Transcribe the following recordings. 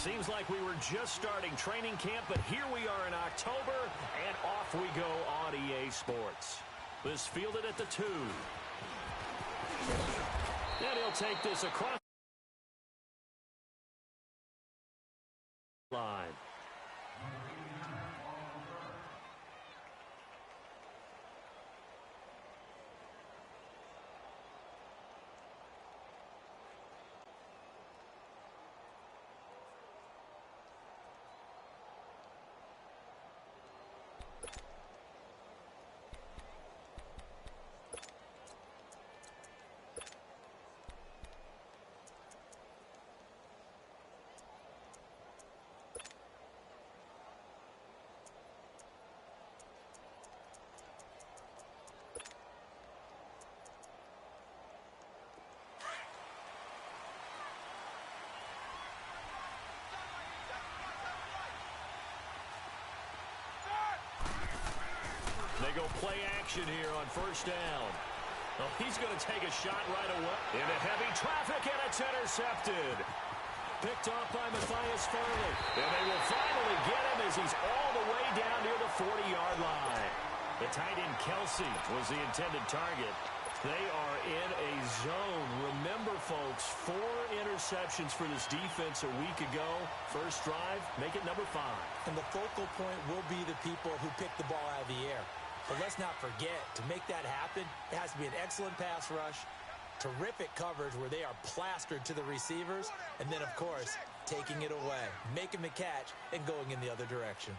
Seems like we were just starting training camp, but here we are in October, and off we go on EA Sports. This fielded at the 2. And he'll take this across the line. They go play action here on first down. Oh, he's going to take a shot right away. Into heavy traffic, and it's intercepted. Picked off by Matthias Farley. And they will finally get him as he's all the way down near the 40-yard line. The tight end Kelsey was the intended target. They are in a zone. Remember, folks, 4 interceptions for this defense a week ago. First drive, make it number 5. And the focal point will be the people who pick the ball out of the air. But let's not forget, to make that happen, it has to be an excellent pass rush, terrific coverage where they are plastered to the receivers, and then, of course, taking it away, making the catch, and going in the other direction.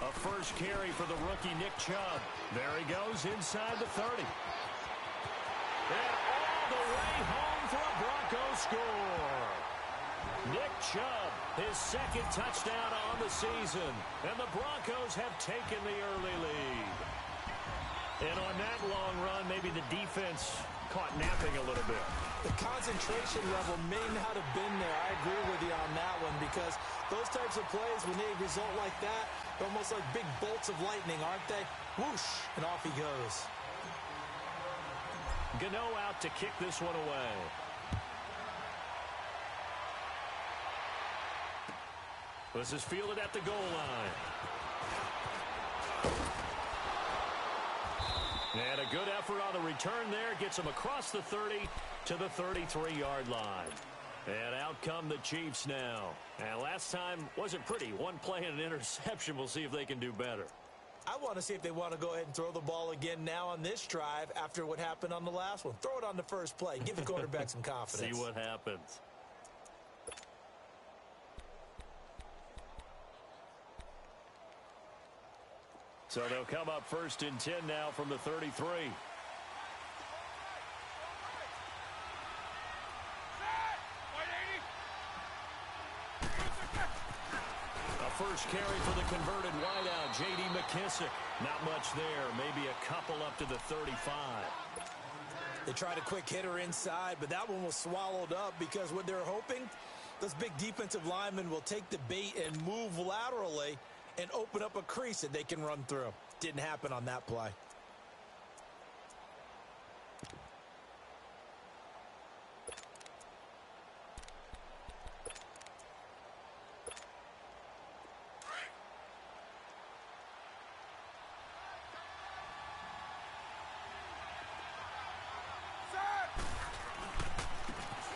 A first carry for the rookie Nick Chubb. There he goes inside the 30. And all the way home for a Broncos score. Nick Chubb, his second touchdown on the season. And the Broncos have taken the early lead. And on that long run, maybe the defense caught napping a little bit. The concentration level may not have been there. I agree with you on that one, because those types of plays, when they result like that, they're almost like big bolts of lightning, aren't they? Whoosh, and off he goes. Gano out to kick this one away. This is fielded at the goal line. And a good effort on the return there. Gets him across the 30 to the 33-yard line. And out come the Chiefs now. And last time wasn't pretty. One play and an interception. We'll see if they can do better. I want to see if they want to go ahead and throw the ball again now on this drive after what happened on the last one. Throw it on the first play. Give the quarterback some confidence. See what happens. So they'll come up first and 10 now from the 33. A first carry for the converted wideout, J.D. McKissick. Not much there, maybe a couple up to the 35. They tried a quick hitter inside, but that one was swallowed up because what they're hoping, those big defensive linemen will take the bait and move laterally and open up a crease that they can run through. Didn't happen on that play.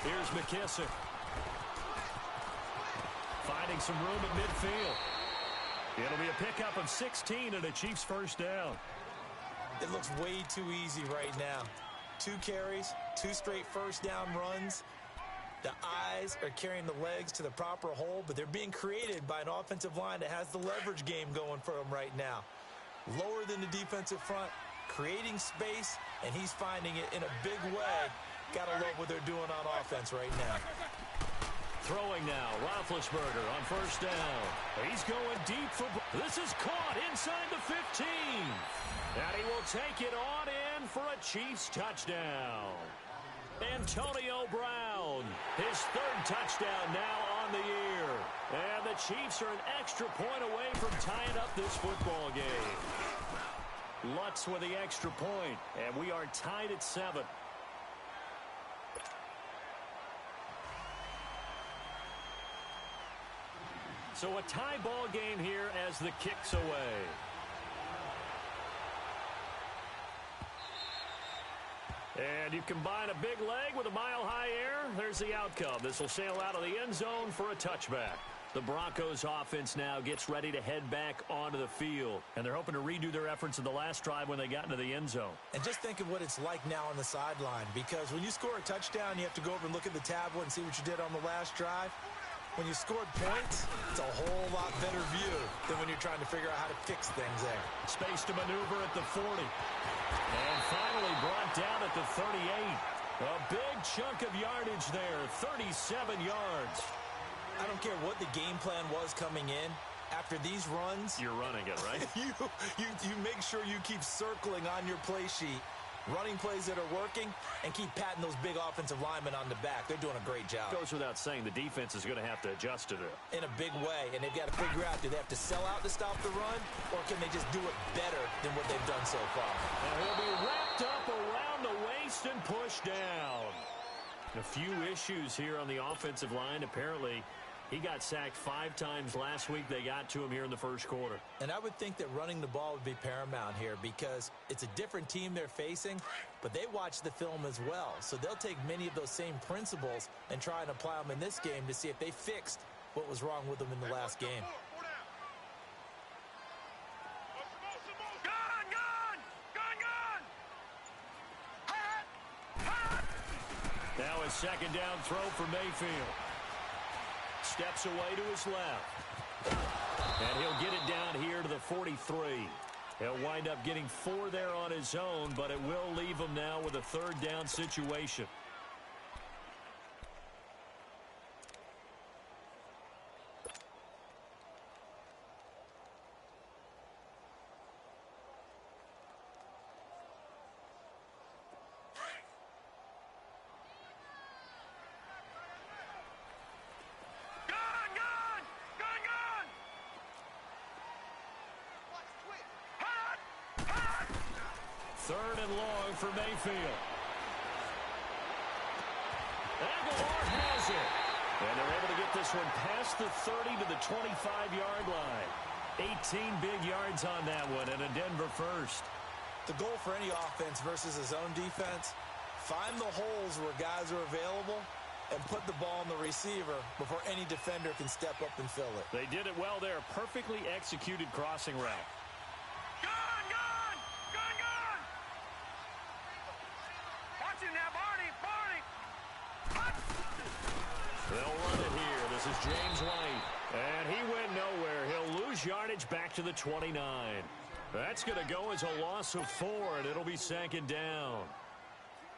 Here's McKissick. Finding some room at midfield. It'll be a pickup of 16 and a Chiefs first down. It looks way too easy right now. 2 carries, 2 straight first down runs. The eyes are carrying the legs to the proper hole, but they're being created by an offensive line that has the leverage game going for them right now. Lower than the defensive front, creating space, and he's finding it in a big way. Gotta love what they're doing on offense right now. Throwing now, Roethlisberger on first down. He's going deep for... This is caught inside the 15. And he will take it on in for a Chiefs touchdown. Antonio Brown, his 3rd touchdown now on the year. And the Chiefs are an extra point away from tying up this football game. Lutz with the extra point, and we are tied at 7. So a tie ball game here as the kick's away. And you combine a big leg with a mile-high air, there's the outcome. This will sail out of the end zone for a touchback. The Broncos offense now gets ready to head back onto the field. And they're hoping to redo their efforts in the last drive when they got into the end zone. And just think of what it's like now on the sideline. Because when you score a touchdown, you have to go over and look at the tablet and see what you did on the last drive. When you scored points, it's a whole lot better view than when you're trying to figure out how to fix things there. Space to maneuver at the 40. And finally brought down at the 38. A big chunk of yardage there, 37 yards. I don't care what the game plan was coming in. After these runs, you're running it, right? you make sure you keep circling on your play sheet, running plays that are working, and keep patting those big offensive linemen on the back. They're doing a great job. Goes without saying, the defense is going to have to adjust to it. In a big way, and they've got to figure out, do they have to sell out to stop the run, or can they just do it better than what they've done so far? And he'll be wrapped up around the waist and pushed down. A few issues here on the offensive line. Apparently, he got sacked 5 times last week. They got to him here in the first quarter. And I would think that running the ball would be paramount here because it's a different team they're facing, but they watch the film as well. So they'll take many of those same principles and try and apply them in this game to see if they fixed what was wrong with them in the last game. Now a second down throw for Mayfield. Steps away to his left. And he'll get it down here to the 43. He'll wind up getting 4 there on his own, but it will leave him now with a third down situation. Third and long for Mayfield. Aguilar has it. And they're able to get this one past the 30 to the 25-yard line. 18 big yards on that one and a Denver first. The goal for any offense versus a zone defense, find the holes where guys are available and put the ball on the receiver before any defender can step up and fill it. They did it well there. Perfectly executed crossing route. They'll run it here. This is James White. And he went nowhere. He'll lose yardage back to the 29. That's going to go as a loss of 4, and it'll be second down.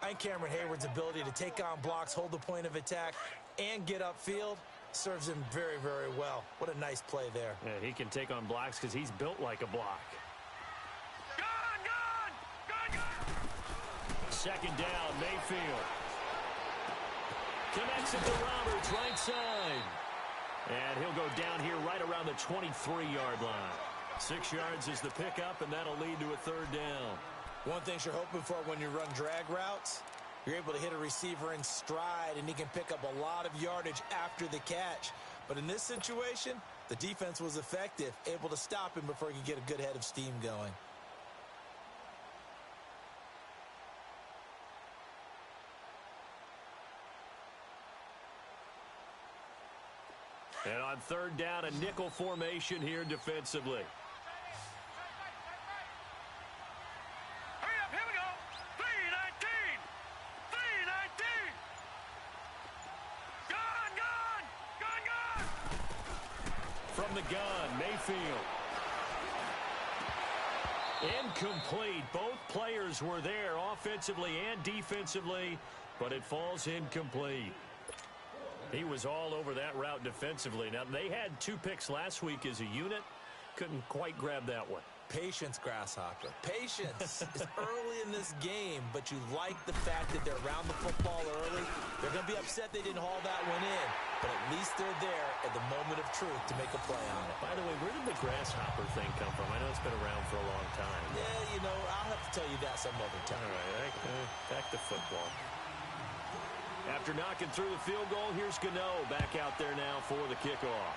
I think Cameron Hayward's ability to take on blocks, hold the point of attack, and get upfield serves him very, very well. What a nice play there. Yeah, he can take on blocks because he's built like a block. Second down, Mayfield. Connects it to Roberts, right side. And he'll go down here right around the 23-yard line. 6 yards is the pickup, and that'll lead to a third down. One thing you're hoping for when you run drag routes, you're able to hit a receiver in stride, and he can pick up a lot of yardage after the catch. But in this situation, the defense was effective, able to stop him before he could get a good head of steam going. And on third down, a nickel formation here defensively. Hurry up, here we go. 3-19. 3-19. Gun. From the gun, Mayfield. Incomplete. Both players were there offensively and defensively, but it falls incomplete. He was all over that route defensively. Now, they had 2 picks last week as a unit. Couldn't quite grab that one. Patience, Grasshopper. Patience is early in this game, but you like the fact that they're around the football early. They're going to be upset they didn't haul that one in, but at least they're there at the moment of truth to make a play on it. By the way, where did the Grasshopper thing come from? I know it's been around for a long time. Yeah, you know, I'll have to tell you that some other time. All right, back to football. After knocking through the field goal, here's Gano back out there now for the kickoff.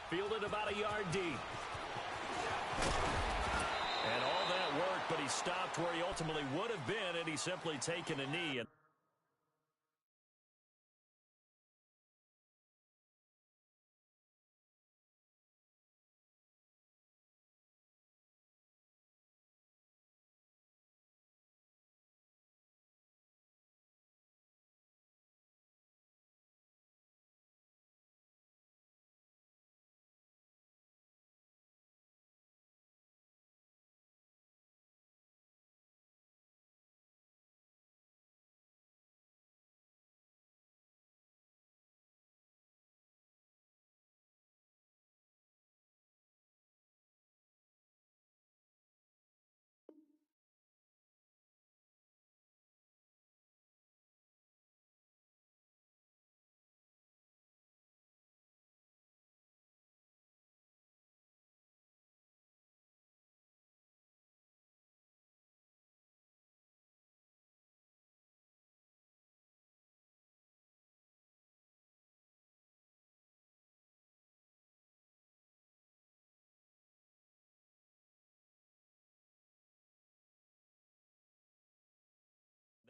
Fielded about a yard deep. And all that work, but he stopped where he ultimately would have been had he simply taken a knee.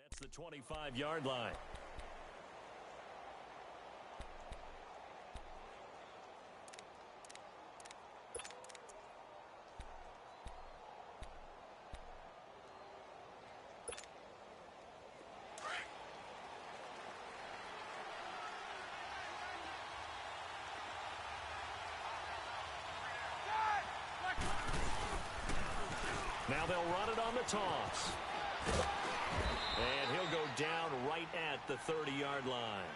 That's the 25-yard line. Now they'll run it on the toss. And he'll go down right at the 30-yard line.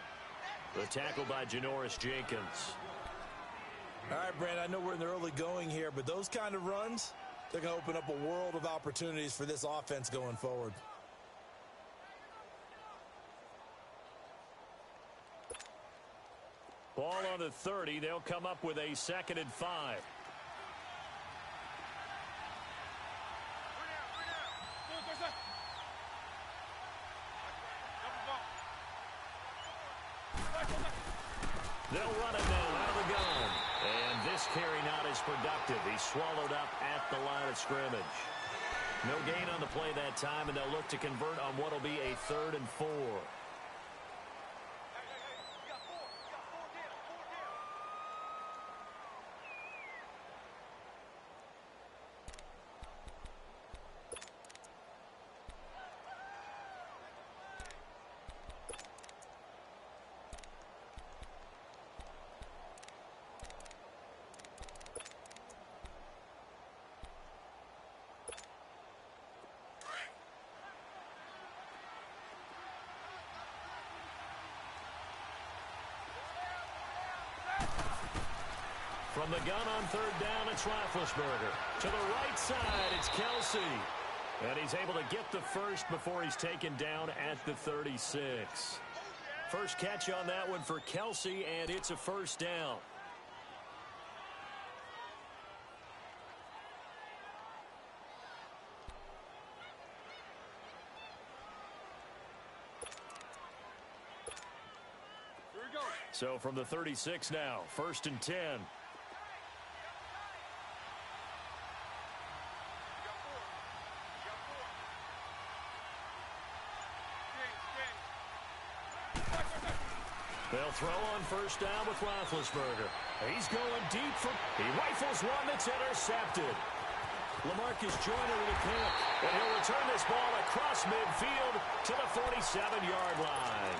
The tackle by Janoris Jenkins. All right, Brandon, I know we're in the early going here, but those kind of runs, they're going to open up a world of opportunities for this offense going forward. Ball on the 30. They'll come up with a 2nd and 5. They'll run it now out of the gun. And this carry not as productive. He's swallowed up at the line of scrimmage. No gain on the play that time, and they'll look to convert on what will be a 3rd and 4. From the gun on 3rd down, it's Roethlisberger. To the right side, it's Kelsey. And he's able to get the first before he's taken down at the 36. First catch on that one for Kelsey, and it's a 1st down. Here we go. So from the 36 now, 1st and 10. They'll throw on 1st down with Roethlisberger. He's going deep for... He rifles one that's intercepted. LaMarcus Joyner with a pick. And he'll return this ball across midfield to the 47-yard line.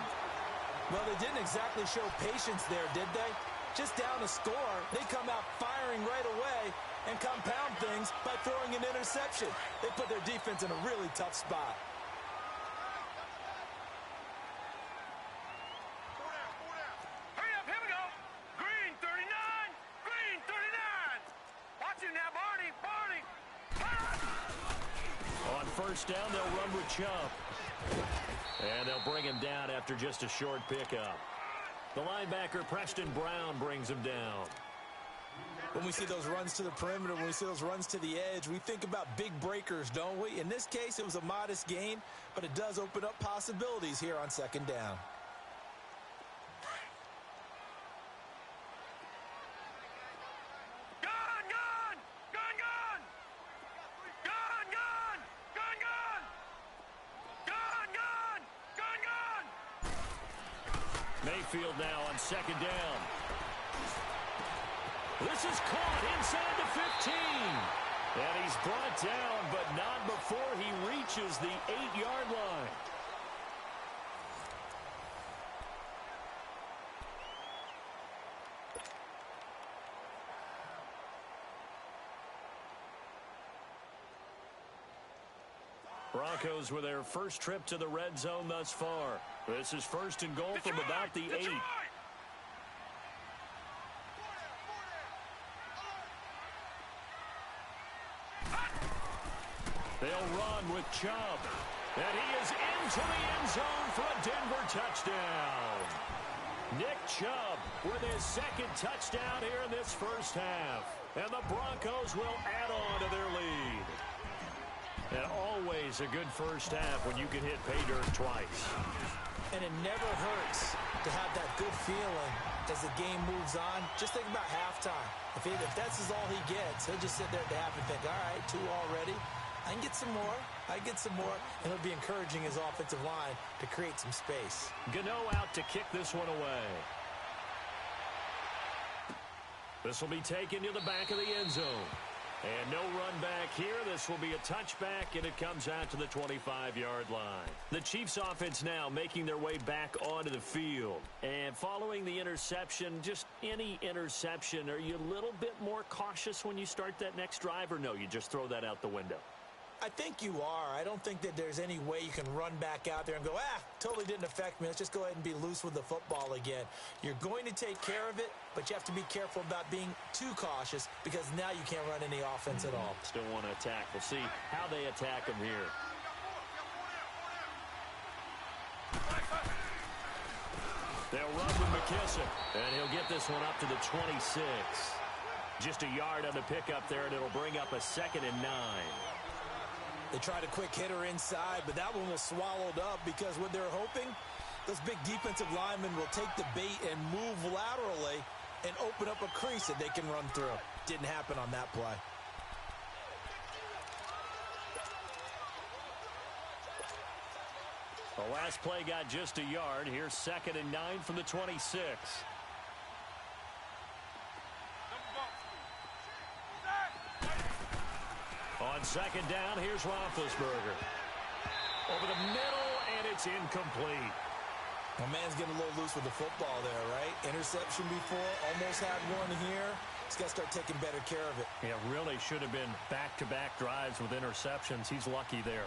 Well, they didn't exactly show patience there, did they? Just down a score, they come out firing right away and compound things by throwing an interception. They put their defense in a really tough spot. First down, they'll run with Chubb. And they'll bring him down after just a short pickup. The linebacker, Preston Brown, brings him down. When we see those runs to the perimeter, when we see those runs to the edge, we think about big breakers, don't we? In this case, it was a modest gain, but it does open up possibilities here on 2nd down. Mayfield now on second down. This is caught inside the 15. And he's brought down, but not before he reaches the 8-yard line. Broncos with their first trip to the red zone thus far. This is first and goal from about the 8. They'll run with Chubb. And he is into the end zone for a Denver touchdown. Nick Chubb with his second touchdown here in this first half. And the Broncos will add on to their lead. And always a good first half when you can hit pay dirt twice. And it never hurts to have that good feeling as the game moves on. Just think about halftime. If that's all he gets, he'll just sit there at the half and think, all right, 2 already. I can get some more. I can get some more. And it'll be encouraging his offensive line to create some space. Gano out to kick this one away. This will be taken to the back of the end zone. And no run back here. This will be a touchback, and it comes out to the 25-yard line. The Chiefs offense now making their way back onto the field. And following the interception, just any interception, are you a little bit more cautious when you start that next drive, or no, you just throw that out the window? I think you are. I don't think that there's any way you can run back out there and go, totally didn't affect me. Let's just go ahead and be loose with the football again. You're going to take care of it, but you have to be careful about being too cautious because now you can't run any offense at all. Still want to attack. We'll see how they attack him here. They'll run with McKissick, and he'll get this one up to the 26. Just a yard on the pickup there, and it'll bring up a 2nd and 9. They tried a quick hitter inside, but that one was swallowed up because what they're hoping, those big defensive linemen will take the bait and move laterally and open up a crease that they can run through. Didn't happen on that play. The last play got just a yard. Here's 2nd and 9 from the 26. On second down, here's Roethlisberger. Over the middle, and it's incomplete. My man's getting a little loose with the football there, right? Interception before, almost had one here. He's got to start taking better care of it. Yeah, really should have been back-to-back drives with interceptions. He's lucky there.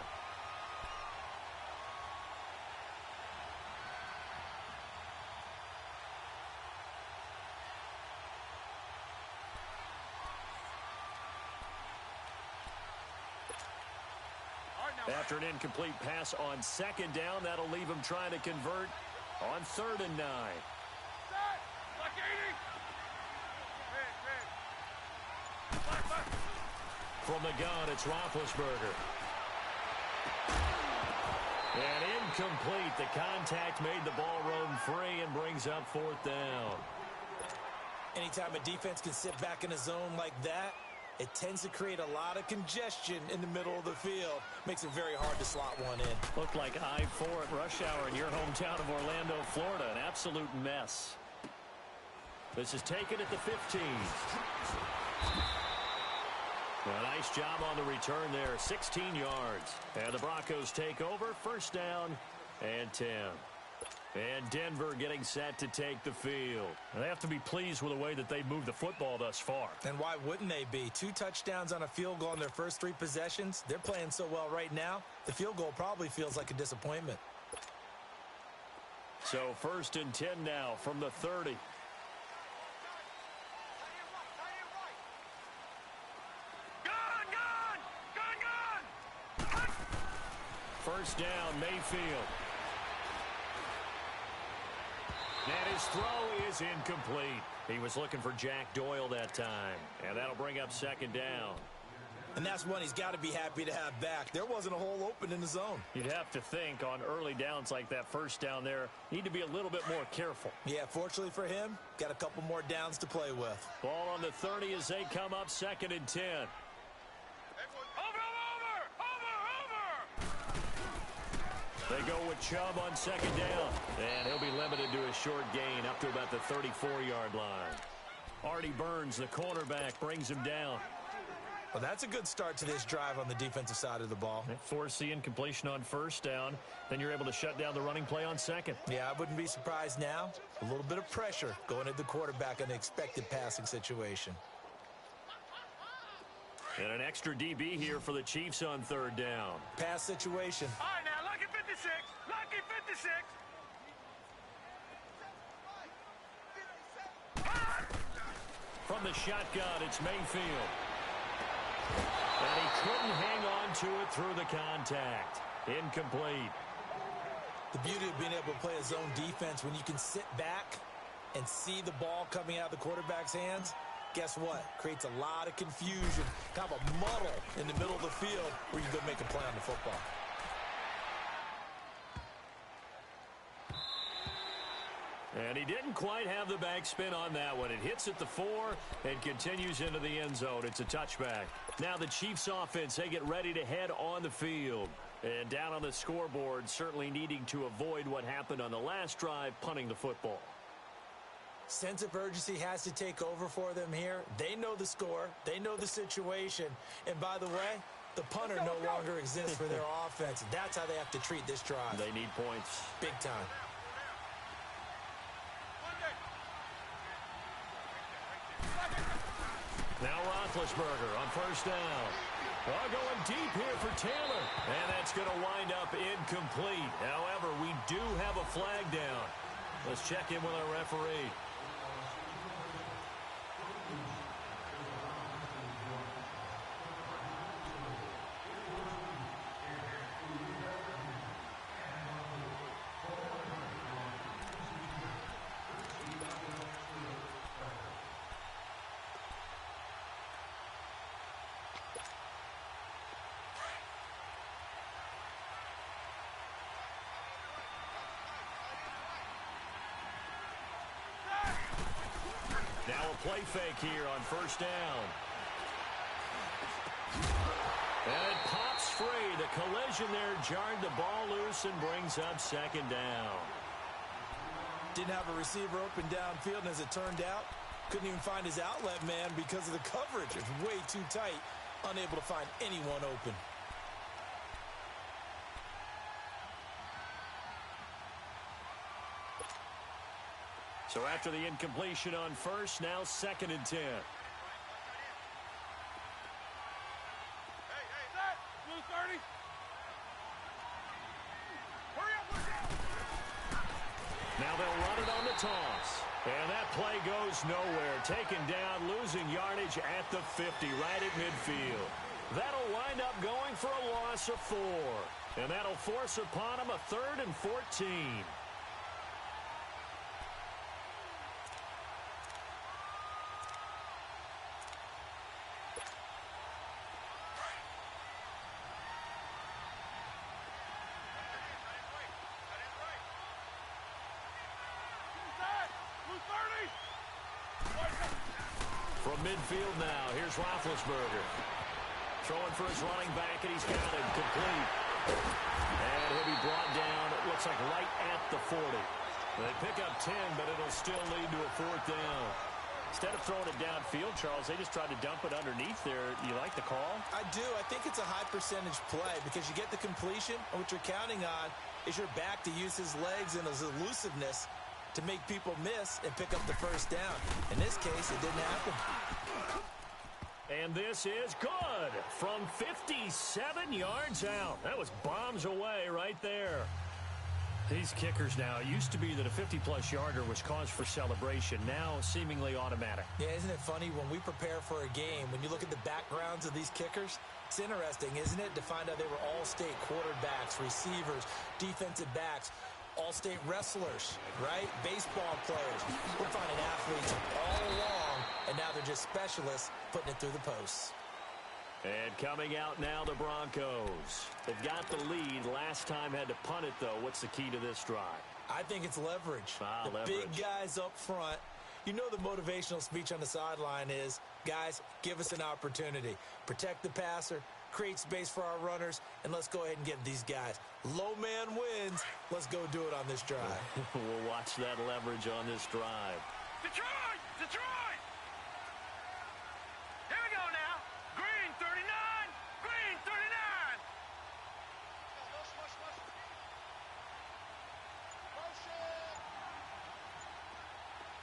After an incomplete pass on second down, that'll leave him trying to convert on 3rd and 9. From the gun, it's Roethlisberger. And incomplete. The contact made the ball roam free and brings up 4th down. Anytime a defense can sit back in a zone like that, it tends to create a lot of congestion in the middle of the field. Makes it very hard to slot one in. Looked like I-4 at rush hour in your hometown of Orlando, Florida. An absolute mess. This is taken at the 15. A nice job on the return there. 16 yards. And the Broncos take over. 1st down and 10. And Denver getting set to take the field. They have to be pleased with the way that they moved the football thus far. And why wouldn't they be? 2 touchdowns on a field goal in their first 3 possessions. They're playing so well right now, the field goal probably feels like a disappointment. So 1st and 10 now from the 30. First down, Mayfield. And his throw is incomplete. He was looking for Jack Doyle that time. And that'll bring up 2nd down. And that's one he's got to be happy to have back. There wasn't a hole open in the zone. You'd have to think on early downs like that first down there, need to be a little bit more careful. Yeah, fortunately for him, got a couple more downs to play with. Ball on the 30 as they come up 2nd and 10. They go with Chubb on second down. And he'll be limited to a short gain up to about the 34-yard line. Artie Burns, the cornerback, brings him down. Well, that's a good start to this drive on the defensive side of the ball. Force the incompletion on first down. Then you're able to shut down the running play on second. Yeah, I wouldn't be surprised now. A little bit of pressure going at the quarterback in the expected passing situation. And an extra DB here for the Chiefs on third down. Pass situation. All right, now, lucky 56. Lucky 56. From the shotgun, it's Mayfield. And he couldn't hang on to it through the contact. Incomplete. The beauty of being able to play a zone defense when you can sit back and see the ball coming out of the quarterback's hands, guess what? Creates a lot of confusion, kind of a muddle in the middle of the field where you can go make a play on the football. And he didn't quite have the backspin on that one. It hits at the 4 and continues into the end zone. It's a touchback. Now the Chiefs offense, they get ready to head on the field. And down on the scoreboard, certainly needing to avoid what happened on the last drive, punting the football. Sense of urgency has to take over for them here. They know the score. They know the situation. And by the way, the punter no longer exists for their offense. That's how they have to treat this drive. They need points. Big time. Now Roethlisberger on first down. Going deep here for Taylor. And that's going to wind up incomplete. However, we do have a flag down. Let's check in with our referee. Now a play fake here on first down. And it pops free. The collision there jarred the ball loose and brings up second down. Didn't have a receiver open downfield, and as it turned out, couldn't even find his outlet man because of the coverage. It's way too tight, unable to find anyone open. So after the incompletion on first, now second and 10. Hey, set. Blue 30. Hurry up, look out. Now they'll run it on the toss. And that play goes nowhere. Taken down, losing yardage at the 50, right at midfield. That'll wind up going for a loss of 4. And that'll force upon him a 3rd and 14. From midfield now, here's Roethlisberger. Throwing for his running back, and he's got it complete. And he'll be brought down, it looks like right at the 40. They pick up 10, but it'll still lead to a 4th down. Instead of throwing it downfield, Charles, they just tried to dump it underneath there. You like the call? I do. I think it's a high percentage play because you get the completion, and what you're counting on is your back to use his legs and his elusiveness to make people miss and pick up the first down. In this case, it didn't happen. And this is good from 57 yards out. That was bombs away right there. These kickers now, it used to be that a 50-plus yarder was cause for celebration. Now seemingly automatic. Yeah, isn't it funny when we prepare for a game, when you look at the backgrounds of these kickers, it's interesting, isn't it, to find out they were all-state quarterbacks, receivers, defensive backs, all-state wrestlers, right? Baseball players. We're finding athletes all along, and now they're just specialists putting it through the posts. And coming out now, the Broncos. They've got the lead. Last time had to punt it, though. What's the key to this drive? I think it's leverage. The leverage. Big guys up front. You know the motivational speech on the sideline is, guys, give us an opportunity. Protect the passer, create space for our runners, and let's go ahead and get these guys. Low man wins. Let's go do it on this drive. We'll watch that leverage on this drive. Detroit! Detroit! Here we go now. Green 39. Green 39.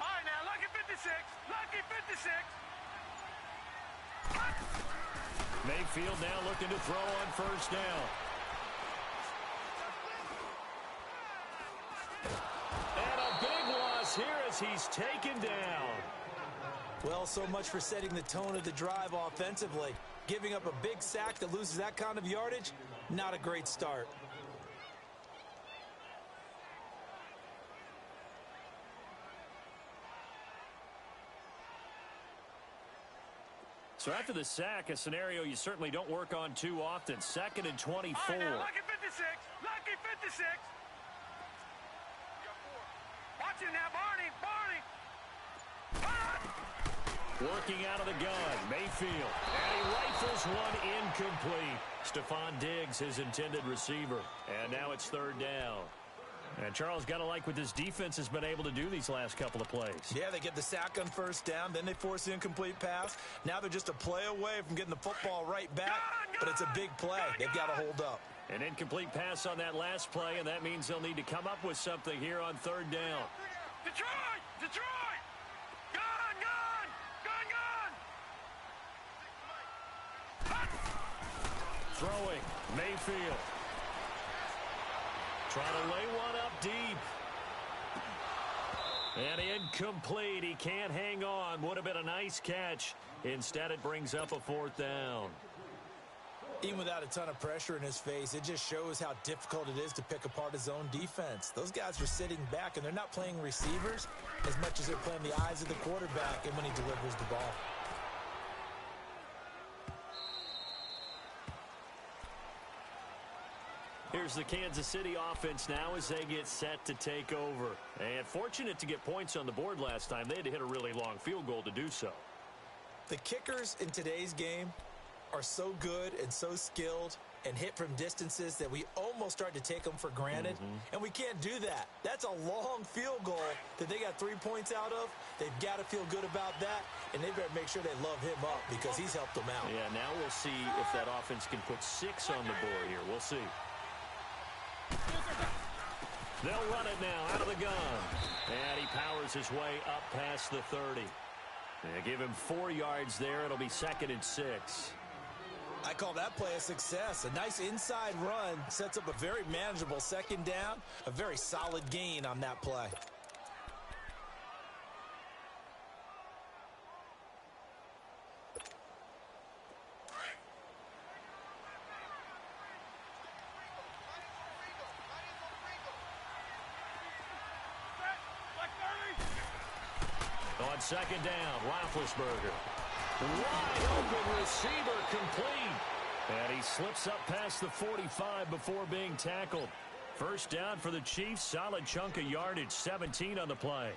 All right, now, lucky 56. Lucky 56. Mayfield now looking to throw on first down. And a big loss here as he's taken down. Well, so much for setting the tone of the drive offensively. Giving up a big sack that loses that kind of yardage, not a great start. So after the sack, a scenario you certainly don't work on too often. 2nd and 24. All right, now, lucky 56. Lucky 56. Watch it now, Barney. Barney. Working out of the gun, Mayfield. And he rifles one incomplete. Stephon Diggs, his intended receiver. And now it's 3rd down. And Charles, got to like what this defense has been able to do these last couple of plays. Yeah, they get the sack on first down, then they force the incomplete pass. Now they're just a play away from getting the football right back, but it's a big play. They've got to hold up. An incomplete pass on that last play, and that means they'll need to come up with something here on 3rd down. Detroit! Detroit! Gun! Throwing, Mayfield. Trying to lay one up deep. And incomplete. He can't hang on. Would have been a nice catch. Instead, it brings up a 4th down. Even without a ton of pressure in his face, it just shows how difficult it is to pick apart his own defense. Those guys are sitting back, and they're not playing receivers as much as they're playing the eyes of the quarterback and when he delivers the ball. Here's the Kansas City offense now as they get set to take over. And fortunate to get points on the board last time. They had to hit a really long field goal to do so. The kickers in today's game are so good and so skilled and hit from distances that we almost start to take them for granted. And we can't do that. That's a long field goal that they got 3 points out of. They've got to feel good about that, and they better make sure they love him up because he's helped them out. Yeah, now we'll see if that offense can put 6 on the board here. We'll see. They'll run it now out of the gun. And he powers his way up past the 30. They give him 4 yards there. It'll be 2nd and 6. I call that play a success. A nice inside run sets up a very manageable 2nd down. A very solid gain on that play. On 2nd down, Roethlisberger. Wide open receiver complete. And he slips up past the 45 before being tackled. 1st down for the Chiefs. Solid chunk of yardage. 17 on the play.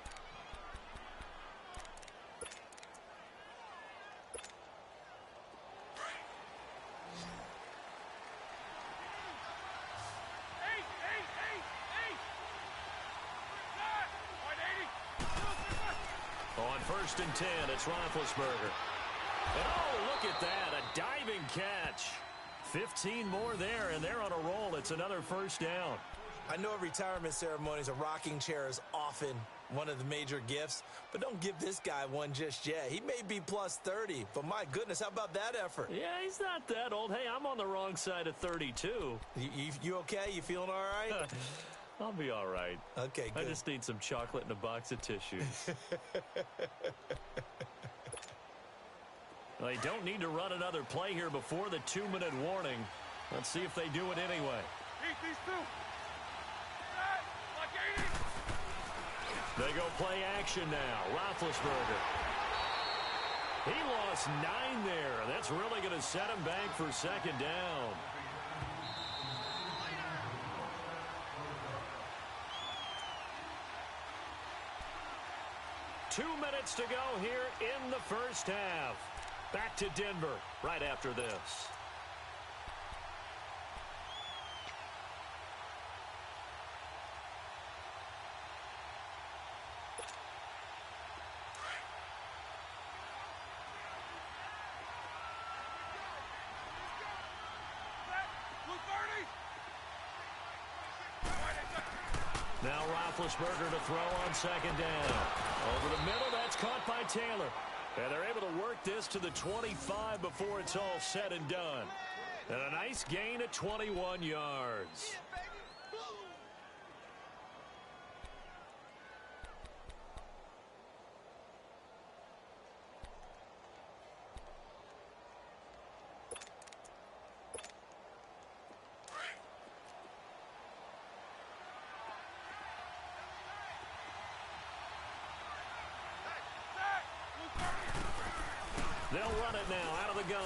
On 1st and 10, it's Roethlisberger. And oh, look at that, a diving catch. 15 more there, and they're on a roll. It's another 1st down. I know at retirement ceremonies, a rocking chair is often one of the major gifts, but don't give this guy one just yet. He may be plus 30, but my goodness, how about that effort? Yeah, he's not that old. Hey, I'm on the wrong side of 32. You okay? You feeling all right? I'll be all right. Okay, good. I just need some chocolate and a box of tissues. Well, they don't need to run another play here before the 2-minute warning. Let's see if they do it anyway. These two. They go play action now. Roethlisberger. He lost 9 there. That's really going to set him back for 2nd down. Two minutes to go here in the 1st half. Back to Denver right after this. Now Roethlisberger to throw on second down. Over the middle, that's caught by Taylor. And they're able to work this to the 25 before it's all said and done. And a nice gain at 21 yards. They'll run it now out of the gun.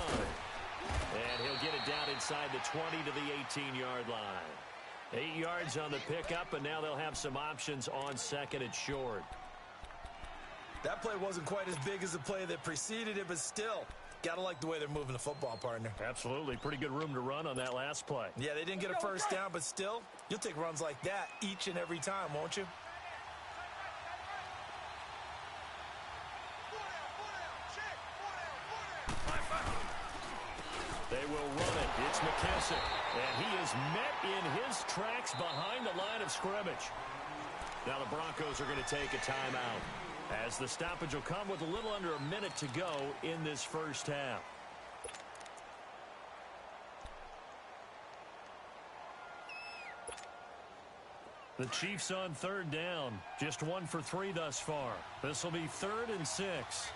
And he'll get it down inside the 20 to the 18-yard line. 8 yards on the pickup, and now they'll have some options on second and short. That play wasn't quite as big as the play that preceded it, but still, gotta like the way they're moving the football, partner. Absolutely. Pretty good room to run on that last play. Yeah, they didn't get a first down, but still, you'll take runs like that each and every time, won't you? They will run it. It's McKissick. And he is met in his tracks behind the line of scrimmage. Now the Broncos are going to take a timeout, as the stoppage will come with a little under a minute to go in this first half. The Chiefs on third down. Just 1 for 3 thus far. This will be 3rd and 6.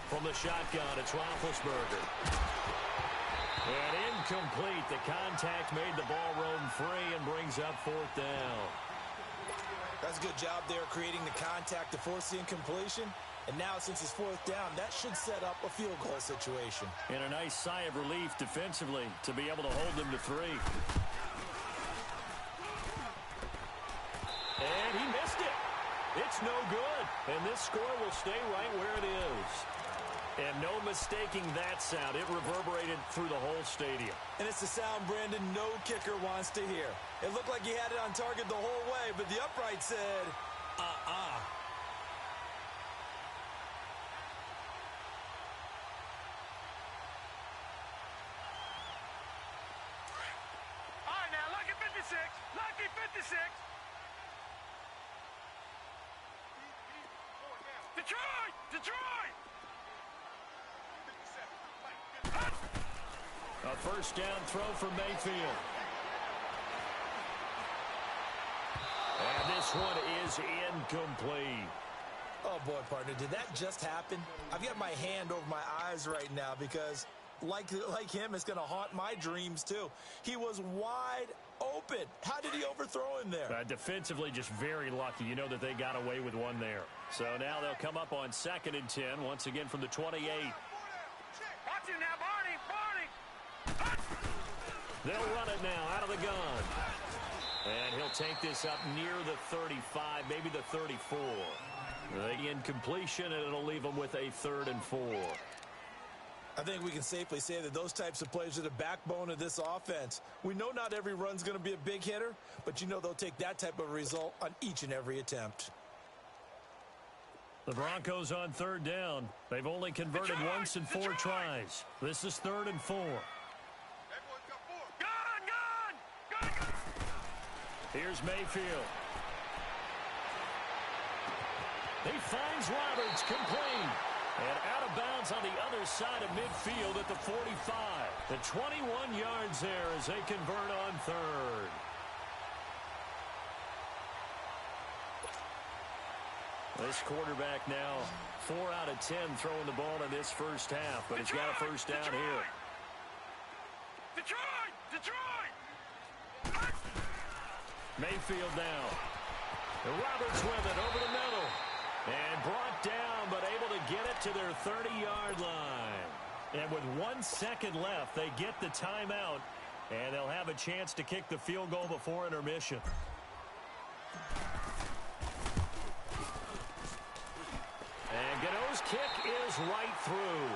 From the shotgun, it's Roethlisberger. And incomplete. The contact made the ball roam free and brings up 4th down. That's a good job there creating the contact to force the incompletion. And now, since it's 4th down, that should set up a field goal situation. And a nice sigh of relief defensively to be able to hold them to 3. And he missed it. It's no good. And this score will stay right where it is. And no mistaking that sound. It reverberated through the whole stadium. And it's the sound, Brandon, no kicker wants to hear. It looked like he had it on target the whole way, but the upright said, uh-uh. All right, now, lucky 56. Lucky 56. Detroit! Detroit! A first down throw for Mayfield. And this one is incomplete. Oh, boy, partner, did that just happen? I've got my hand over my eyes right now because, like him, it's going to haunt my dreams, too. He was wide open. How did he overthrow him there? Defensively, just very lucky. You know that they got away with one there. So now they'll come up on 2nd and 10, once again from the 28. Watch him now, Barney! Barney! They'll run it now out of the gun. And he'll take this up near the 35, maybe the 34. The incompletion, and it'll leave them with a 3rd and 4. I think we can safely say that those types of plays are the backbone of this offense. We know not every run's going to be a big hitter, but you know they'll take that type of result on each and every attempt. The Broncos on 3rd down. They've only converted once in 4 tries. This is 3rd and 4. Gun! Here's Mayfield. He finds Roberts, complete. And out of bounds on the other side of midfield at the 45. The 21 yards there as they convert on 3rd. This quarterback now 4 out of 10 throwing the ball in this first half, but he's got a first down here. Detroit! Detroit! Mayfield now. Roberts with it over the middle. And brought down, but able to get it to their 30-yard line. And with 1 second left, they get the timeout, and they'll have a chance to kick the field goal before intermission. And Gano's kick is right through.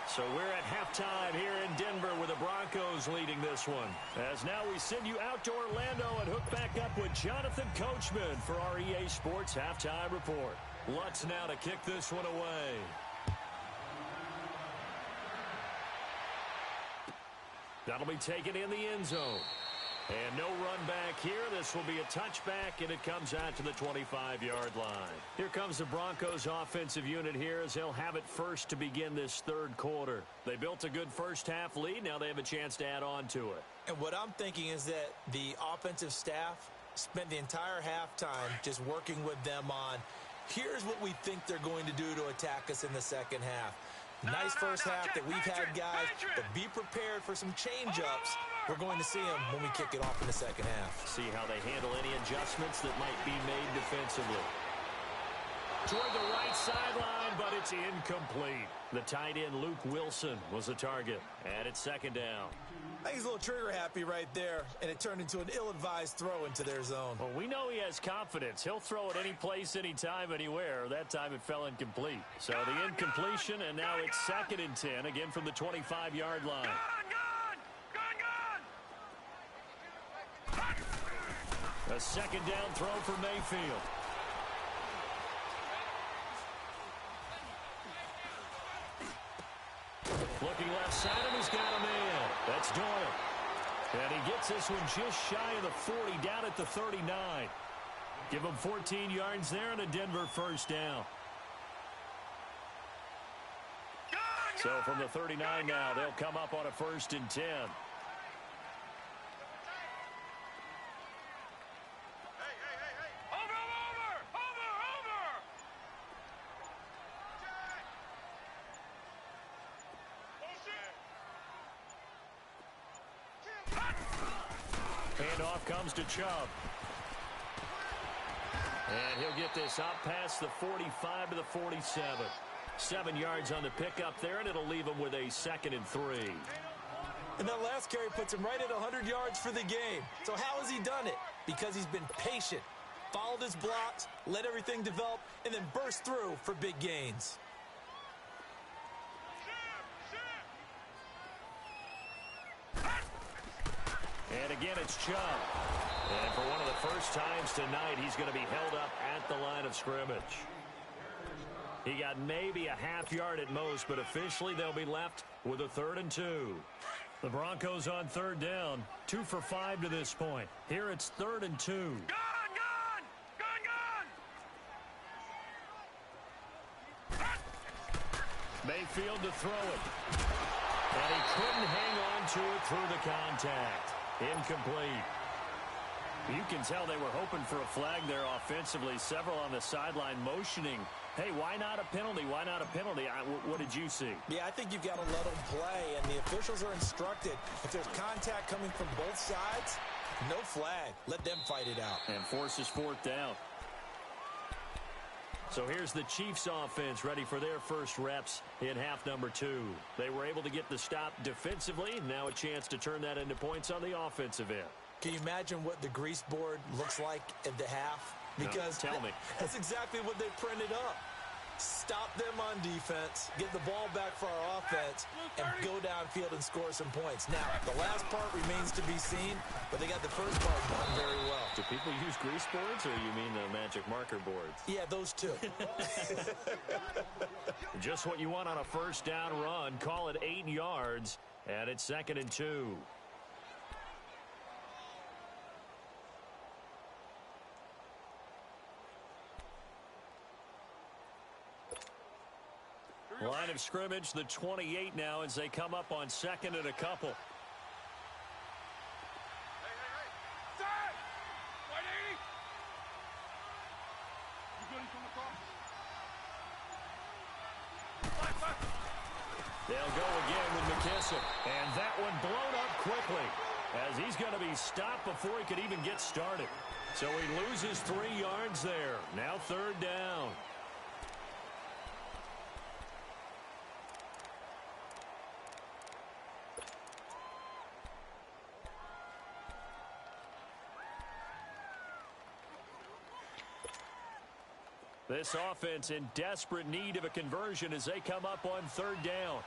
So we're at halftime here in Denver with the Broncos leading this one. As now we send you out to Orlando and hook back up with Jonathan Coachman for our EA Sports Halftime Report. Lutz now to kick this one away. That'll be taken in the end zone. And no run back here. This will be a touchback, and it comes out to the 25-yard line. Here comes the Broncos offensive unit here as they'll have it first to begin this third quarter. They built a good first-half lead. Now they have a chance to add on to it. And what I'm thinking is that the offensive staff spent the entire halftime just working with them on, here's what we think they're going to do to attack us in the second half. Nice first half that we've had, guys, but be prepared for some change-ups. We're going to see them when we kick it off in the second half. See how they handle any adjustments that might be made defensively. Toward the right sideline, but it's incomplete. The tight end, Luke Wilson, was the target. And it's second down. I think he's a little trigger-happy right there, and it turned into an ill-advised throw into their zone. Well, we know he has confidence. He'll throw it any place, anytime, anywhere. That time it fell incomplete. So the incompletion, and now it's 2nd and 10, again from the 25-yard line. A second down throw for Mayfield. Looking left side, and he's got a man. That's Doyle. And he gets this one just shy of the 40, down at the 39. Give him 14 yards there and a Denver first down. So from the 39 now, they'll come up on a 1st and 10. Handoff comes to Chubb. And he'll get this up past the 45 to the 47. 7 yards on the pickup there, and it'll leave him with a 2nd and 3. And that last carry puts him right at 100 yards for the game. So how has he done it? Because he's been patient, followed his blocks, let everything develop, and then burst through for big gains. And again, it's Chubb. And for one of the first times tonight, he's going to be held up at the line of scrimmage. He got maybe a half yard at most, but officially they'll be left with a 3rd and 2. The Broncos on 3rd down, 2 for 5 to this point. Here it's 3rd and 2. Gun! Mayfield to throw it. And he couldn't hang on to it through the contact. Incomplete. You can tell they were hoping for a flag there offensively. Several on the sideline motioning. Hey, why not a penalty? Why not a penalty? What did you see? Yeah, I think you've got to let them play, and the officials are instructed. If there's contact coming from both sides, no flag. Let them fight it out. And forces 4th down. So here's the Chiefs offense ready for their first reps in half number 2. They were able to get the stop defensively. Now a chance to turn that into points on the offensive end. Can you imagine what the grease board looks like at the half? Because no, tell me. That's exactly what they printed up. Stop them on defense, get the ball back for our offense, and go downfield and score some points. Now, the last part remains to be seen, but they got the first part done very well. Do people use grease boards, or you mean the magic marker boards? Yeah, those two. Just what you want on a first down run. Call it 8 yards, and it's 2nd and 2. Line of scrimmage, the 28 now as they come up on 2nd and a couple. They'll go again with McKissick. And that one blown up quickly as he's going to be stopped before he could even get started. So he loses 3 yards there. Now 3rd down. This offense in desperate need of a conversion as they come up on 3rd down.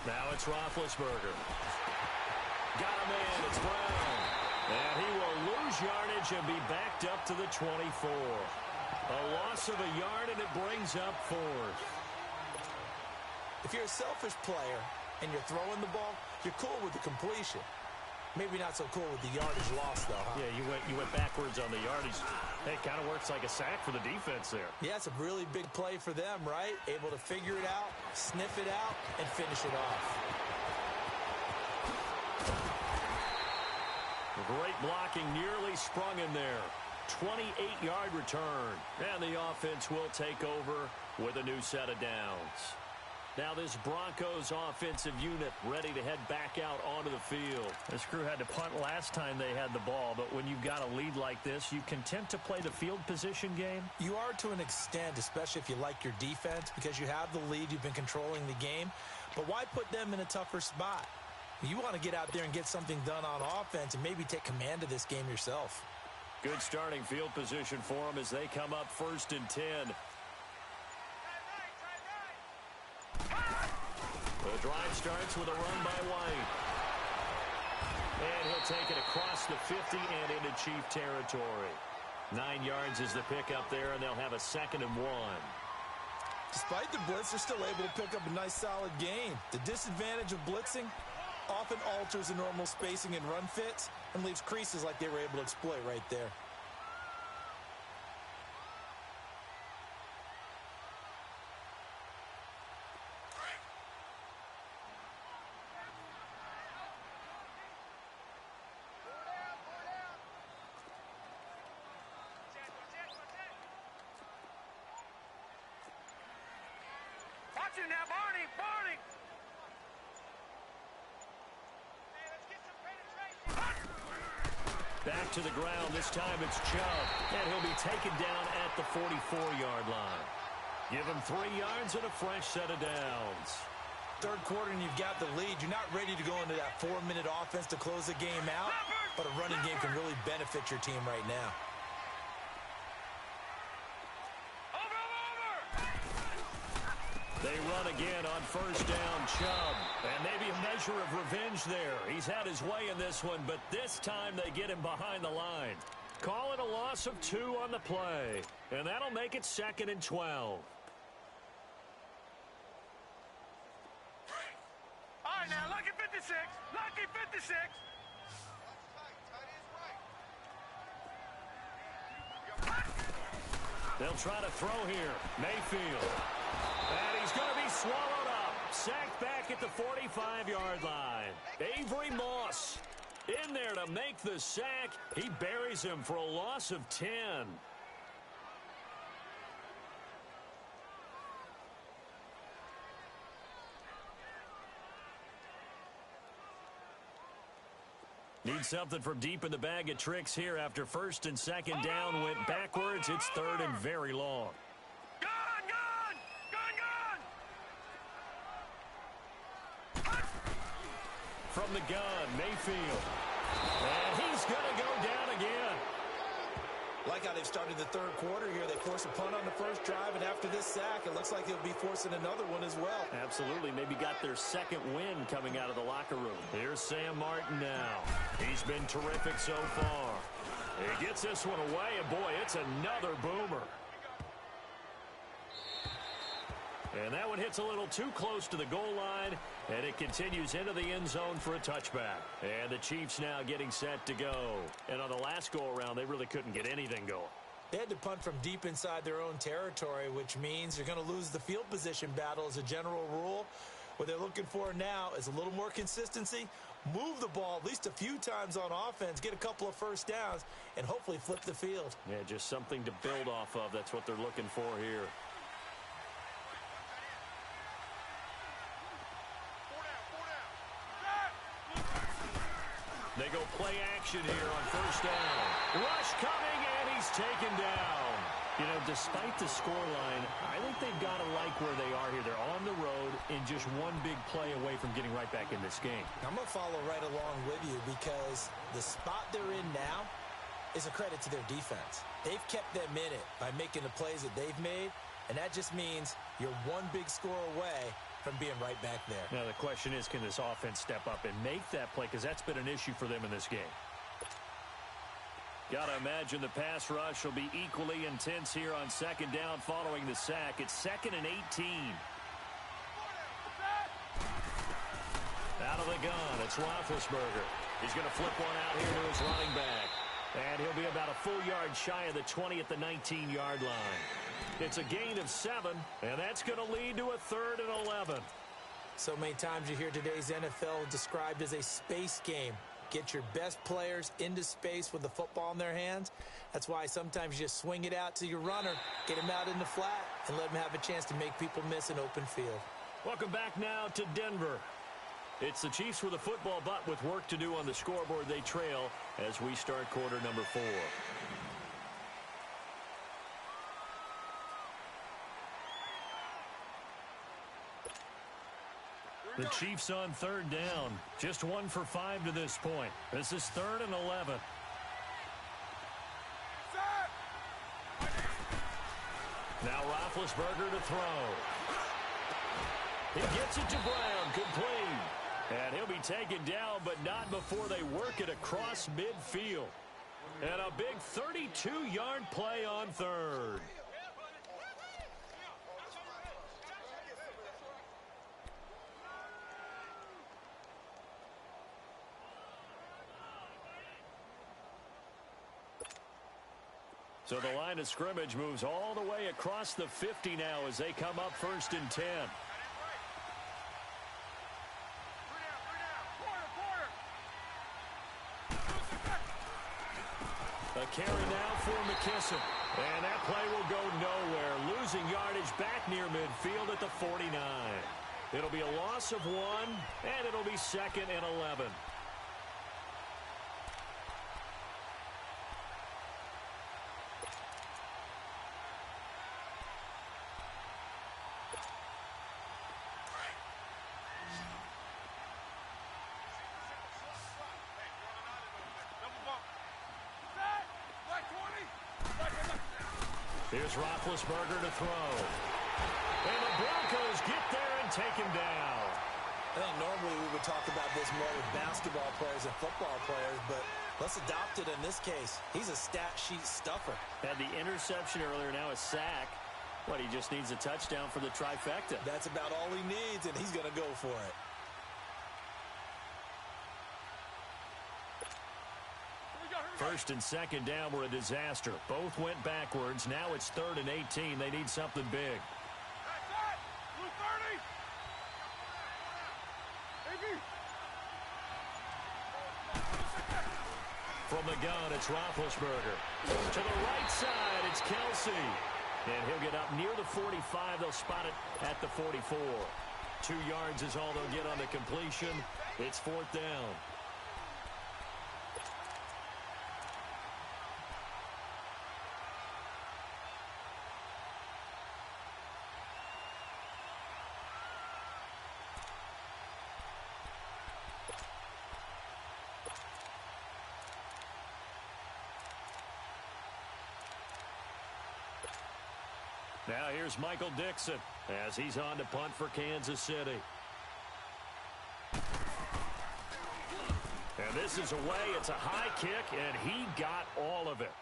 Now it's Roethlisberger. Got a man, it's Brown. And he will lose yardage and be backed up to the 24. A loss of a yard, and it brings up 4th. If you're a selfish player and you're throwing the ball, you're cool with the completion. Maybe not so cool with the yardage loss, though, huh? Yeah, you went backwards on the yardage. Hey, it kind of works like a sack for the defense there. Yeah, it's a really big play for them, right? Able to figure it out, sniff it out, and finish it off. Great blocking, nearly sprung in there. 28-yard return. And the offense will take over with a new set of downs. Now this Broncos offensive unit ready to head back out onto the field. This crew had to punt last time they had the ball, but when you've got a lead like this, you content to play the field position game? You are to an extent, especially if you like your defense, because you have the lead, you've been controlling the game. But why put them in a tougher spot? You want to get out there and get something done on offense and maybe take command of this game yourself. Good starting field position for them as they come up 1st and 10. The drive starts with a run by White. And he'll take it across the 50 and into Chief territory. 9 yards is the pickup there, and they'll have a 2nd and 1. Despite the blitz, they're still able to pick up a nice, solid gain. The disadvantage of blitzing often alters the normal spacing and run fits and leaves creases like they were able to exploit right there. Watch him now, Barney! Barney! Hey, let's get some penetration. Back to the ground. This time it's Chubb. And he'll be taken down at the 44-yard line. Give him 3 yards and a fresh set of downs. Third quarter and you've got the lead. You're not ready to go into that 4-minute offense to close the game out, but a running game can really benefit your team right now. They run again on 1st down, Chubb. And maybe a measure of revenge there. He's had his way in this one, but this time they get him behind the line. Call it a loss of 2 on the play. And that'll make it 2nd and 12. All right, now, lucky 56. Lucky 56. They'll try to throw here. Mayfield. And he's going to be swallowed up. Sacked back at the 45-yard line. Avery Moss in there to make the sack. He buries him for a loss of 10. Need something from deep in the bag of tricks here after 1st and 2nd down went backwards. It's 3rd and very long. From the gun, Mayfield. And he's going to go down again. Like how they've started the third quarter here. They force a punt on the first drive, and after this sack, it looks like they'll be forcing another one as well. Absolutely. Maybe got their 2nd win coming out of the locker room. Here's Sam Martin now. He's been terrific so far. He gets this one away, and boy, it's another boomer. And that one hits a little too close to the goal line, and it continues into the end zone for a touchback. And the Chiefs now getting set to go. And on the last go-around, they really couldn't get anything going. They had to punt from deep inside their own territory, which means you're going to lose the field position battle as a general rule. What they're looking for now is a little more consistency, move the ball at least a few times on offense, get a couple of first downs, and hopefully flip the field. Yeah, just something to build off of. That's what they're looking for here. They go play action here on 1st down. Rush coming, and he's taken down. You know, despite the scoreline, I think they've got to like where they are here. They're on the road and just one big play away from getting right back in this game. I'm going to follow right along with you because the spot they're in now is a credit to their defense. They've kept them in it by making the plays that they've made, and that just means you're one big score away from being right back there. Now, the question is, can this offense step up and make that play? Because that's been an issue for them in this game. Got to imagine the pass rush will be equally intense here on 2nd down following the sack. It's 2nd and 18. of the gun, it's Roethlisberger. He's going to flip one out here to his running back. And he'll be about a full yard shy of the 20 at the 19-yard line. It's a gain of 7, and that's going to lead to a 3rd and 11. So many times you hear today's NFL described as a space game. Get your best players into space with the football in their hands. That's why sometimes you just swing it out to your runner, get him out in the flat, and let him have a chance to make people miss an open field. Welcome back now to Denver. It's the Chiefs with a football, but with work to do on the scoreboard, they trail as we start quarter number 4. The Chiefs on 3rd down. Just 1 for 5 to this point. This is 3rd and 11. Now Roethlisberger to throw. He gets it to Brown, complete. And he'll be taken down, but not before they work it across midfield. And a big 32-yard play on 3rd. So the line of scrimmage moves all the way across the 50 now as they come up 1st and 10. A carry now for McKissick. And that play will go nowhere. Losing yardage back near midfield at the 49. It'll be a loss of 1, and it'll be 2nd and 11. Here's Roethlisberger to throw. And the Broncos get there and take him down. I think normally we would talk about this more with basketball players and football players, but let's adopt it in this case. He's a stat sheet stuffer. Had the interception earlier, now a sack. What, he just needs a touchdown for the trifecta. That's about all he needs, and he's going to go for it. First and 2nd down were a disaster. Both went backwards. Now it's 3rd and 18. They need something big. From the gun, it's Roethlisberger. To the right side, it's Kelsey. And he'll get up near the 45. They'll spot it at the 44. 2 yards is all they'll get on the completion. It's 4th down. Now here's Michael Dixon as he's on to punt for Kansas City. And this is away. It's a high kick, and he got all of it.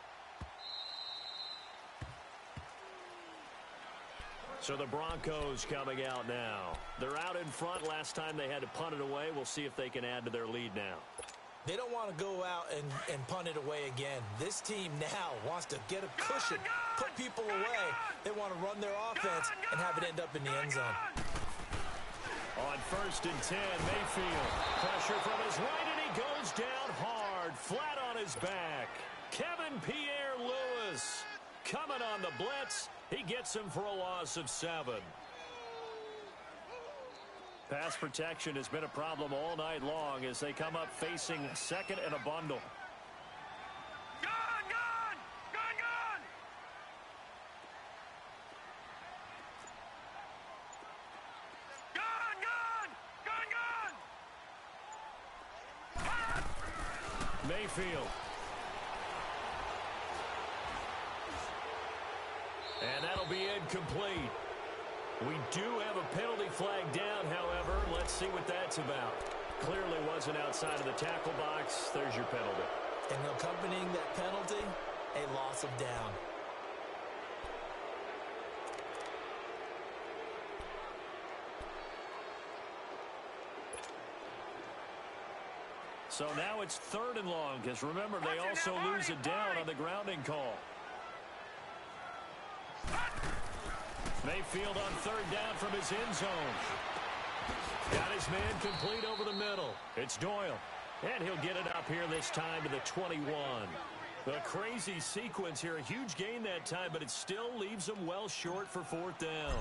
So the Broncos coming out now. They're out in front. Last time they had to punt it away. We'll see if they can add to their lead now. They don't want to go out and punt it away again. This team now wants to get a cushion, put people away. They want to run their offense and have it end up in the end zone. On 1st and 10, Mayfield. Pressure from his right, and he goes down hard, flat on his back. Kevin Pierre-Louis coming on the blitz. He gets him for a loss of 7. Pass protection has been a problem all night long as they come up facing 2nd and a bundle. Gun, gun! Gun, gun! Gun, gun! Gun, gun! Mayfield. And that'll be incomplete. We do have a penalty flag down, however. Let's see what that's about. Clearly wasn't outside of the tackle box. There's your penalty. And accompanying that penalty, a loss of down. So now it's 3rd and long, because remember, they also lose it down on the grounding call. Mayfield on 3rd down from his end zone. Got his man complete over the middle. It's Doyle. And he'll get it up here this time to the 21. A crazy sequence here. A huge gain that time, but it still leaves him well short for 4th down.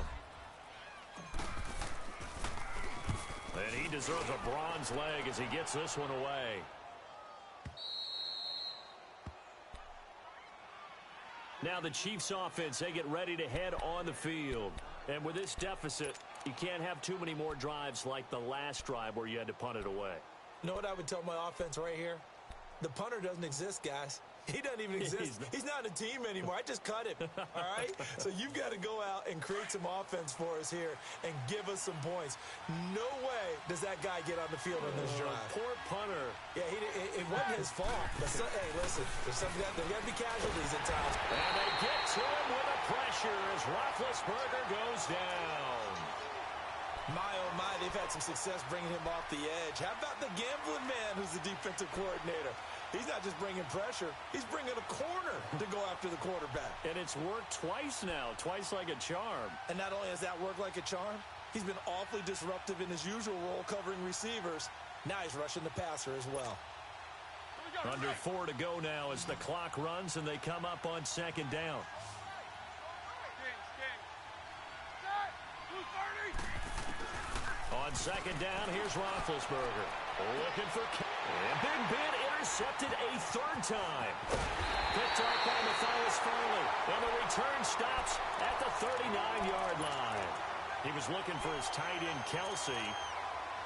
And he deserves a bronze leg as he gets this one away. Now the Chiefs offense, they get ready to head on the field. And with this deficit, you can't have too many more drives like the last drive where you had to punt it away. You know what I would tell my offense right here? The punter doesn't exist, guys. He doesn't even exist. He's not a team anymore. I just cut him, all right? So you've got to go out and create some offense for us here and give us some points. No way does that guy get on the field on this drive. Poor punter. Yeah, it wasn't his fault. But hey, listen, there's got to be casualties at times. And they get to him with a pressure as Roethlisberger goes down. My, oh my, they've had some success bringing him off the edge. How about the gambling man who's the defensive coordinator? He's not just bringing pressure. He's bringing a corner to go after the quarterback. And it's worked twice now, twice like a charm. And not only has that worked like a charm, he's been awfully disruptive in his usual role covering receivers. Now he's rushing the passer as well. Under 4 to go now as the clock runs and they come up on 2nd down. On 2nd down, here's Roethlisberger. Looking for... And Big Ben intercepted a 3rd time. Picked up by Matthias Farley. And the return stops at the 39-yard line. He was looking for his tight end, Kelsey.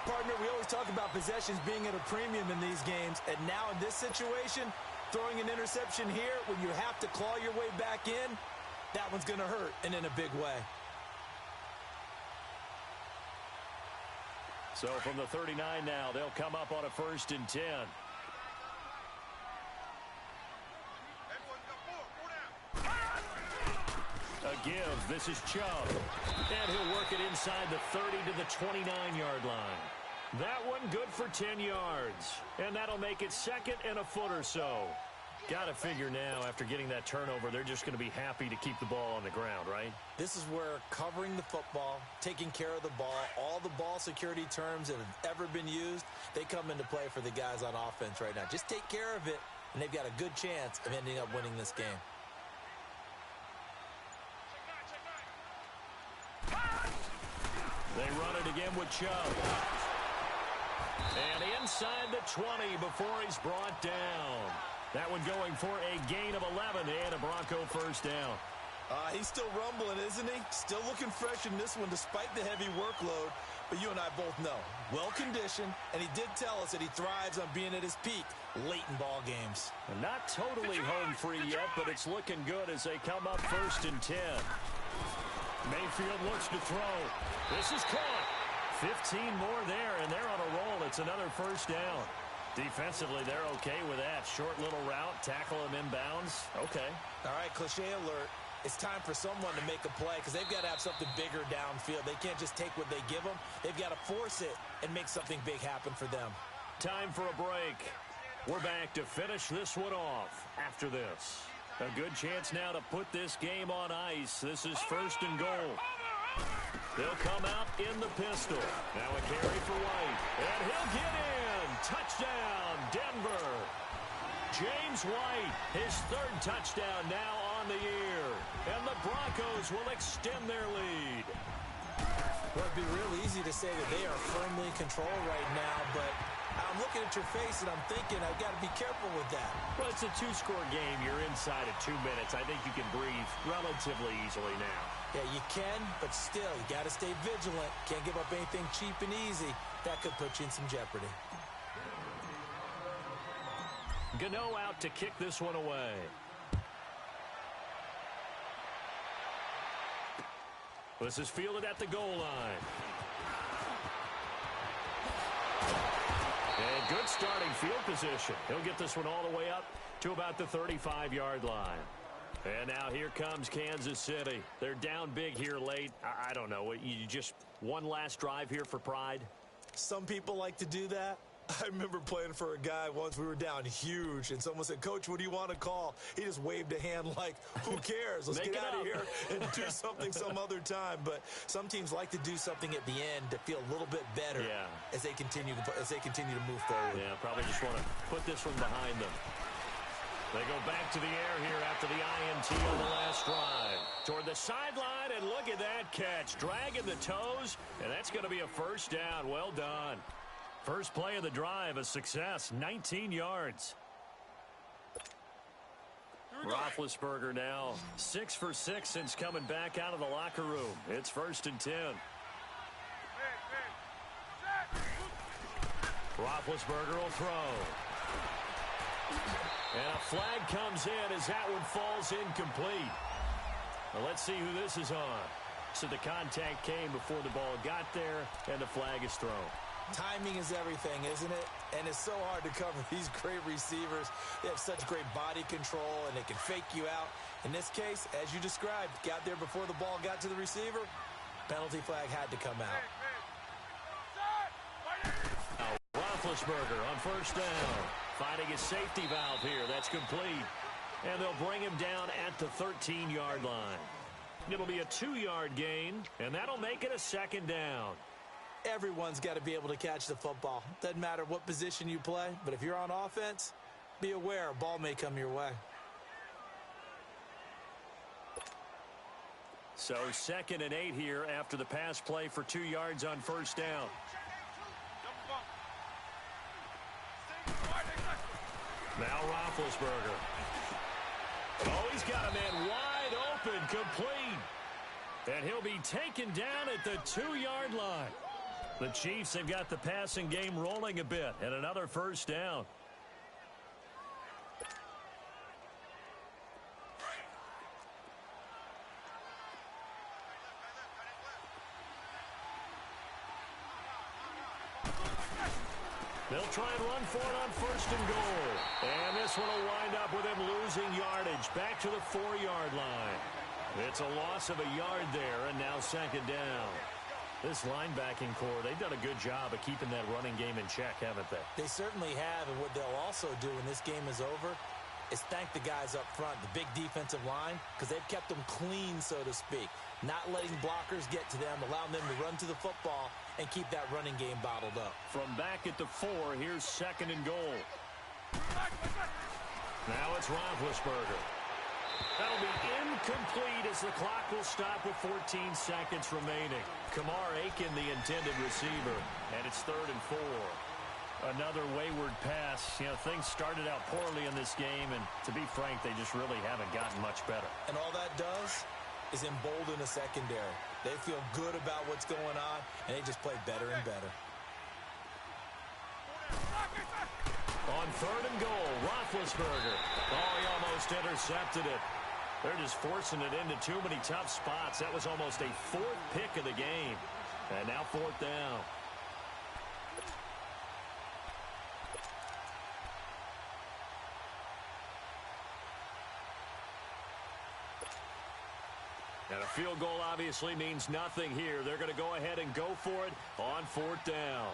Partner, we always talk about possessions being at a premium in these games. And now in this situation, throwing an interception here when you have to claw your way back in, that one's going to hurt, and in a big way. So from the 39 now, they'll come up on a 1st and 10. A give. This is Chubb. And he'll work it inside the 30 to the 29-yard line. That one good for 10 yards. And that'll make it 2nd and a foot or so. Got to figure now, after getting that turnover, they're just going to be happy to keep the ball on the ground, right? This is where covering the football, taking care of the ball, all the ball security terms that have ever been used, they come into play for the guys on offense right now. Just take care of it, and they've got a good chance of ending up winning this game. They run it again with Chubb. And inside the 20 before he's brought down. That one going for a gain of 11 and a Bronco 1st down. He's still rumbling, isn't he? Still looking fresh in this one despite the heavy workload. But you and I both know, well-conditioned, and he did tell us that he thrives on being at his peak late in ball games. And not totally home free yet, but it's looking good as they come up 1st and 10. Mayfield looks to throw. This is caught. 15 more there, and they're on a roll. It's another 1st down. Defensively, they're okay with that. Short little route, tackle him inbounds. Okay. All right, cliche alert. It's time for someone to make a play because they've got to have something bigger downfield. They can't just take what they give them. They've got to force it and make something big happen for them. Time for a break. We're back to finish this one off after this. A good chance now to put this game on ice. This is 1st and goal. They'll come out in the pistol. Now a carry for White. And he'll get in. Touchdown, Denver. James White, his 3rd touchdown now on the year. And the Broncos will extend their lead. Well, it'd be real easy to say that they are firmly in control right now, but I'm looking at your face and I'm thinking I've got to be careful with that. Well, it's a 2-score game. You're inside of 2 minutes. I think you can breathe relatively easily now. Yeah, you can, but still, you got to stay vigilant. Can't give up anything cheap and easy. That could put you in some jeopardy. Gano out to kick this one away. This is fielded at the goal line. And good starting field position. He'll get this one all the way up to about the 35-yard line. And now here comes Kansas City. They're down big here late. I don't know. You just one last drive here for pride? Some people like to do that. I remember playing for a guy once. We were down huge, and someone said, "Coach, what do you want to call?" He just waved a hand like, "Who cares? Let's get out of here and do something some other time." But some teams like to do something at the end to feel a little bit better as they continue to move forward. Yeah, probably just want to put this one behind them. They go back to the air here after the INT on the last drive. Toward the sideline, and look at that catch. Dragging the toes, and that's going to be a first down. Well done. First play of the drive, a success, 19 yards. Roethlisberger now 6 for 6 since coming back out of the locker room. It's 1st and 10. Roethlisberger will throw. And a flag comes in as that one falls incomplete. Well, let's see who this is on. So the contact came before the ball got there, and the flag is thrown. Timing is everything, isn't it? And it's so hard to cover these great receivers. They have such great body control, and they can fake you out. In this case, as you described, got there before the ball got to the receiver. Penalty flag had to come out. Now, Roethlisberger on first down. Finding his safety valve here. That's complete. And they'll bring him down at the 13-yard line. It'll be a 2-yard gain, and that'll make it a 2nd down. Everyone's got to be able to catch the football. Doesn't matter what position you play, but if you're on offense, be aware a ball may come your way. So 2nd and 8 here after the pass play for 2 yards on first down. Now Roethlisberger. Oh, he's got a man wide open, complete. And he'll be taken down at the 2-yard line. The Chiefs have got the passing game rolling a bit, and another first down. They'll try and run for it on 1st and goal. And this one will wind up with him losing yardage back to the 4-yard line. It's a loss of a yard there, and now 2nd down. This linebacking core, they've done a good job of keeping that running game in check, haven't they? They certainly have, and what they'll also do when this game is over is thank the guys up front, the big defensive line, because they've kept them clean, so to speak. Not letting blockers get to them, allowing them to run to the football and keep that running game bottled up. From back at the 4, here's 2nd and goal. Now it's Roethlisberger. That'll be incomplete as the clock will stop with 14 seconds remaining. Kamar Aiken, the intended receiver, and it's 3rd and 4. Another wayward pass. You know, things started out poorly in this game, and to be frank, they just really haven't gotten much better. And all that does is embolden a secondary. They feel good about what's going on, and they just play better and better. On 3rd and goal, Roethlisberger. Oh, he almost intercepted it. They're just forcing it into too many tough spots. That was almost a 4th pick of the game. And now 4th down. And a field goal obviously means nothing here. They're going to go ahead and go for it on 4th down.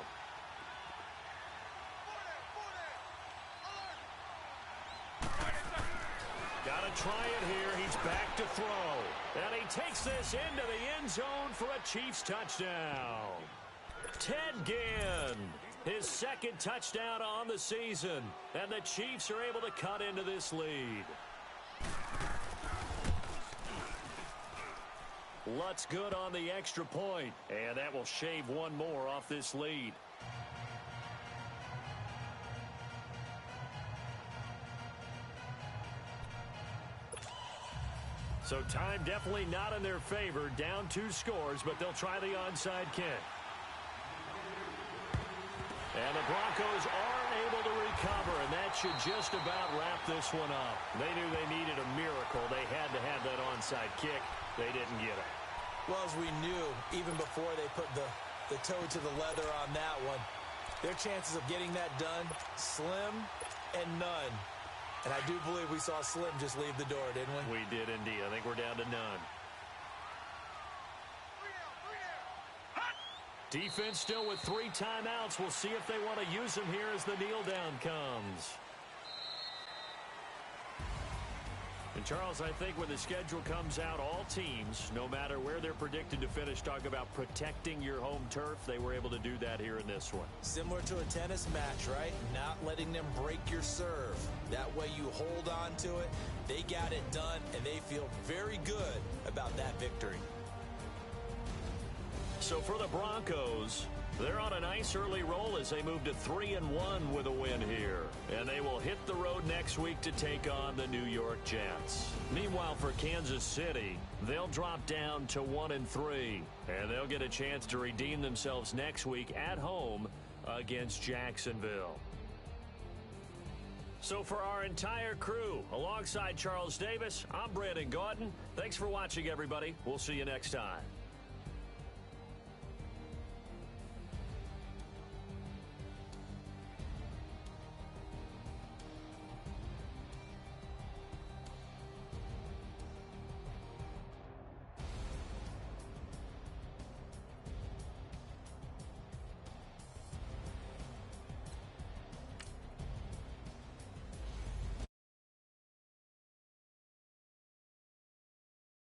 Got to try it here. He's back to throw. And he takes this into the end zone for a Chiefs touchdown. Ted Ginn, his 2nd touchdown on the season. And the Chiefs are able to cut into this lead. Lutz good on the extra point. And that will shave one more off this lead. So time definitely not in their favor. Down 2 scores, but they'll try the onside kick. And the Broncos are able to recover, and that should just about wrap this one up. They knew they needed a miracle. They had to have that onside kick. They didn't get it. Well, as we knew, even before they put the toe to the leather on that one, their chances of getting that done, slim and none. And I do believe we saw Slim just leave the door, didn't we? We did indeed. I think we're down to none. Defense still with 3 timeouts. We'll see if they want to use them here as the kneel down comes. And, Charles, I think when the schedule comes out, all teams, no matter where they're predicted to finish, talk about protecting your home turf. They were able to do that here in this one. Similar to a tennis match, right? Not letting them break your serve. That way you hold on to it. They got it done, and they feel very good about that victory. So for the Broncos, they're on a nice early roll as they move to 3-1 with a win here. And they will hit the road next week to take on the New York Jets. Meanwhile, for Kansas City, they'll drop down to 1-3. And they'll get a chance to redeem themselves next week at home against Jacksonville. So for our entire crew, alongside Charles Davis, I'm Brandon Gaudin. Thanks for watching, everybody. We'll see you next time.